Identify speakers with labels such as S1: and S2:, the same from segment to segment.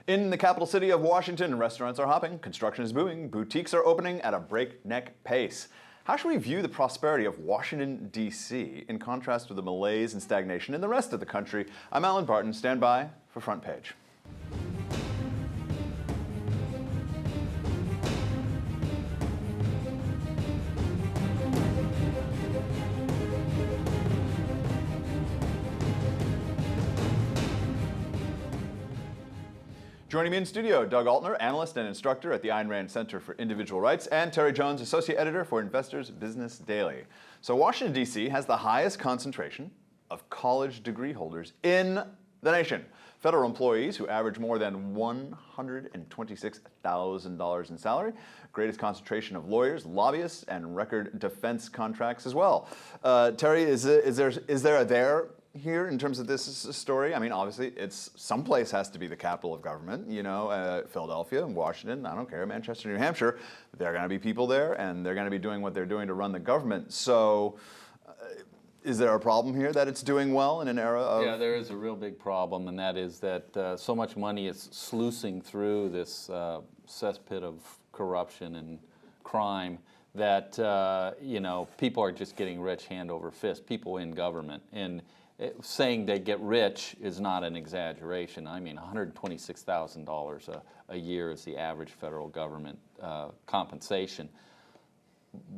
S1: In the capital city of Washington, restaurants are hopping, construction is booming, boutiques are opening at a breakneck pace. How should we view the prosperity of Washington, D.C. in contrast with the malaise and stagnation in the rest of the country? I'm Allen Barton. Stand by for Front Page. Joining me in studio, Doug Altner, analyst and instructor at the Ayn Rand Center for Individual Rights, and Terry Jones, associate editor for Investors Business Daily. So Washington, D.C. has the highest concentration of college degree holders in the nation. Federal employees who average more than $126,000 in salary, greatest concentration of lawyers, lobbyists, and record defense contracts as well. Terry, is there a there here in terms of this story? I mean, obviously, it's someplace has to be the capital of government. You know, Philadelphia, Washington, I don't care, Manchester, New Hampshire. There are going to be people there, and they're going to be doing what they're doing to run the government. So, is there a problem here that it's doing well in an era of?
S2: Yeah, there is a real big problem, and that is that so much money is sluicing through this cesspit of corruption and crime that people are just getting rich hand over fist. People in government, and saying they get rich is not an exaggeration. I mean, $126,000 a year is the average federal government compensation.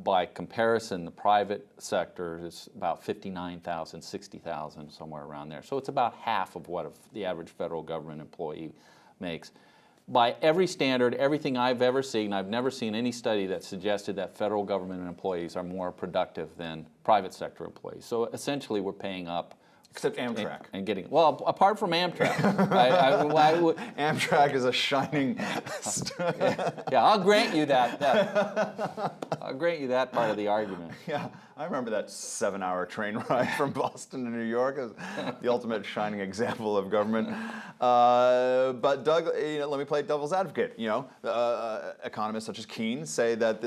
S2: By comparison, the private sector is about $59,000, $60,000, somewhere around there. So it's about half of what the average federal government employee makes. By every standard, everything I've ever seen, I've never seen any study that suggested that federal government employees are more productive than private sector employees. So essentially, we're paying up.
S1: Except Amtrak.
S2: And getting, well, apart from Amtrak.
S1: Amtrak is a shining
S2: yeah, I'll grant you that. I'll grant you that part of the argument.
S1: Yeah, I remember that 7-hour train ride from Boston to New York as the ultimate shining example of government. But Doug, let me play devil's advocate. Economists such as Keynes say that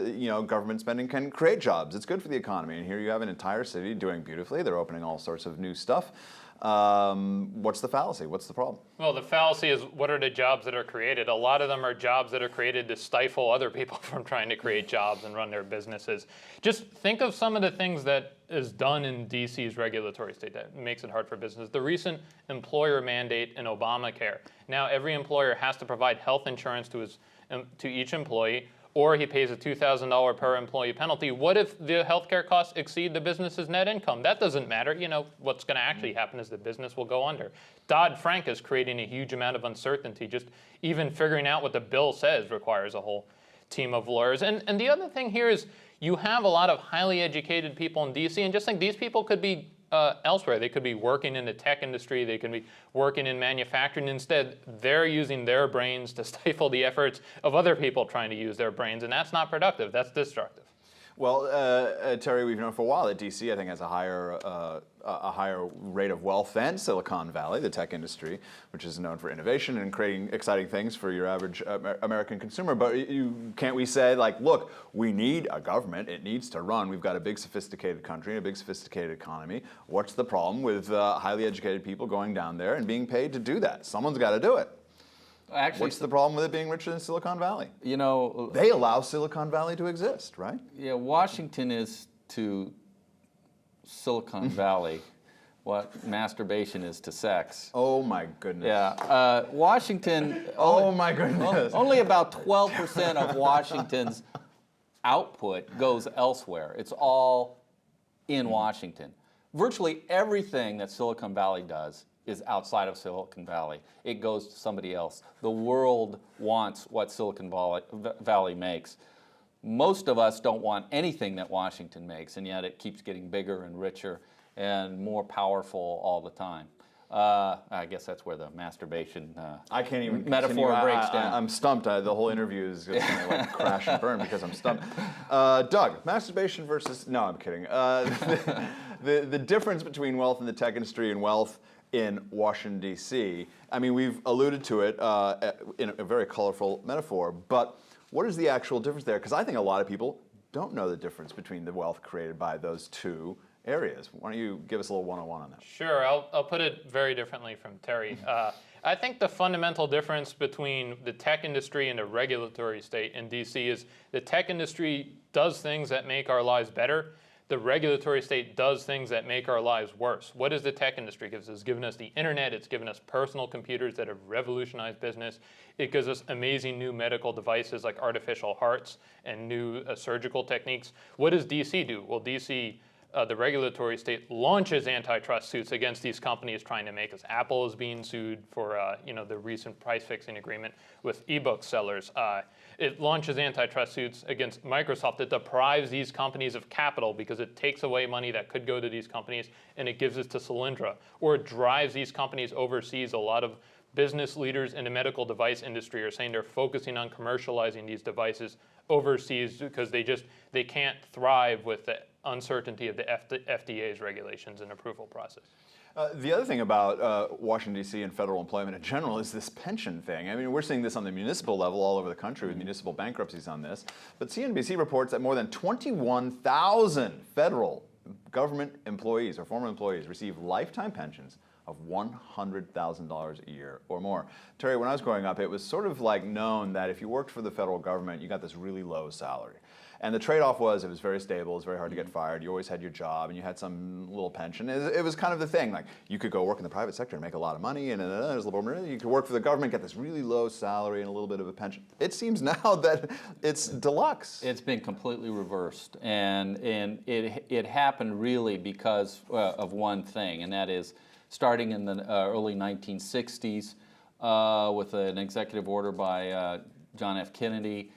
S1: government spending can create jobs. It's good for the economy. And here you have an entire city doing beautifully. They're opening all sorts of new stuff. What's the fallacy? What's the problem?
S3: Well, the fallacy is, what are the jobs that are created? A lot of them are jobs that are created to stifle other people from trying to create jobs and run their businesses. Just think of some of the things that is done in DC's regulatory state that makes it hard for business. The recent employer mandate in Obamacare. Now every employer has to provide health insurance to each employee, or he pays a $2,000 per employee penalty. What if the healthcare costs exceed the business's net income? That doesn't matter. What's going to actually happen is the business will go under. Dodd-Frank is creating a huge amount of uncertainty. Just even figuring out what the bill says requires a whole team of lawyers. And the other thing here is you have a lot of highly educated people in DC, and just think these people could be elsewhere. They could be working in the tech industry. They could be working in manufacturing. Instead, they're using their brains to stifle the efforts of other people trying to use their brains, and that's not productive. That's destructive.
S1: Well, Terry, we've known for a while that D.C. I think has a higher rate of wealth than Silicon Valley, the tech industry, which is known for innovation and creating exciting things for your average American consumer. But can't we say, look, we need a government. It needs to run. We've got a big sophisticated country, a big sophisticated economy. What's the problem with highly educated people going down there and being paid to do that? Someone's got to do it.
S2: Actually,
S1: what's the problem with it being richer than Silicon Valley?
S2: They
S1: allow Silicon Valley to exist, right?
S2: Yeah, Washington is to Silicon Valley what masturbation is to sex.
S1: Oh my goodness.
S2: Yeah, Washington.
S1: Oh my goodness.
S2: Only about 12% of Washington's output goes elsewhere. It's all in Washington. Virtually everything that Silicon Valley does is outside of Silicon Valley. It goes to somebody else. The world wants what Silicon Valley makes. Most of us don't want anything that Washington makes, and yet it keeps getting bigger and richer and more powerful all the time. I guess that's where the masturbation
S1: I can't even
S2: metaphor breaks down.
S1: I'm stumped. The whole interview is just going to crash and burn because I'm stumped. Doug, masturbation versus... No, I'm kidding. The difference between wealth in the tech industry and wealth in Washington, D.C. I mean, we've alluded to it in a very colorful metaphor, but what is the actual difference there? Because I think a lot of people don't know the difference between the wealth created by those two areas. Why don't you give us a little 101 on that?
S3: Sure, I'll put it very differently from Terry. I think the fundamental difference between the tech industry and a regulatory state in DC is the tech industry does things that make our lives better. The regulatory state does things that make our lives worse. What does the tech industry give us? It's given us the internet, it's given us personal computers that have revolutionized business. It gives us amazing new medical devices like artificial hearts and new surgical techniques. What does DC do? Well, DC, the regulatory state, launches antitrust suits against these companies trying to make us. Apple is being sued for the recent price fixing agreement with ebook sellers. It launches antitrust suits against Microsoft. It deprives these companies of capital because it takes away money that could go to these companies and it gives it to Solyndra. Or it drives these companies overseas. A lot of business leaders in the medical device industry are saying they're focusing on commercializing these devices overseas because they can't thrive with the uncertainty of the FDA's regulations and approval process.
S1: The other thing about Washington, D.C. and federal employment in general is this pension thing. I mean, we're seeing this on the municipal level all over the country with municipal bankruptcies on this. But CNBC reports that more than 21,000 federal government employees or former employees receive lifetime pensions of $100,000 a year or more. Terry, when I was growing up, it was sort of like known that if you worked for the federal government, you got this really low salary. And the trade-off was it was very stable, it was very hard to get fired, you always had your job, and you had some little pension. It was kind of the thing, like you could go work in the private sector and make a lot of money, and there's a little more, you could work for the government, get this really low salary and a little bit of a pension. It seems now that it's deluxe.
S2: It's been completely reversed, and it happened really because of one thing, and that is starting in the early 1960s with an executive order by John F. Kennedy.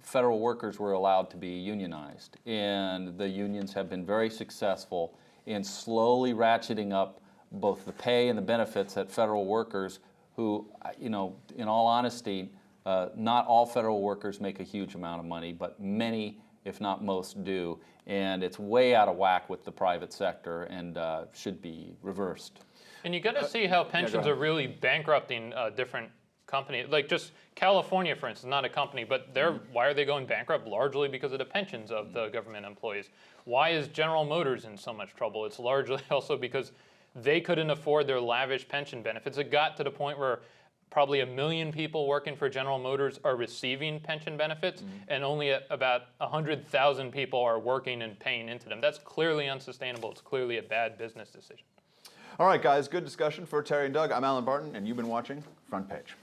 S2: Federal workers were allowed to be unionized, and the unions have been very successful in slowly ratcheting up both the pay and the benefits at federal workers who, in all honesty, not all federal workers make a huge amount of money, but many, if not most, do, and it's way out of whack with the private sector and should be reversed.
S3: And you got to see how pensions are really bankrupting different companies. Like just California, for instance, not a company, but why are they going bankrupt? Largely because of the pensions of the government employees. Why is General Motors in so much trouble? It's largely also because they couldn't afford their lavish pension benefits. It got to the point where probably 1 million people working for General Motors are receiving pension benefits, and only about 100,000 people are working and paying into them. That's clearly unsustainable. It's clearly a bad business decision.
S1: All right, guys, good discussion for Terry and Doug. I'm Allen Barton, and you've been watching Front Page.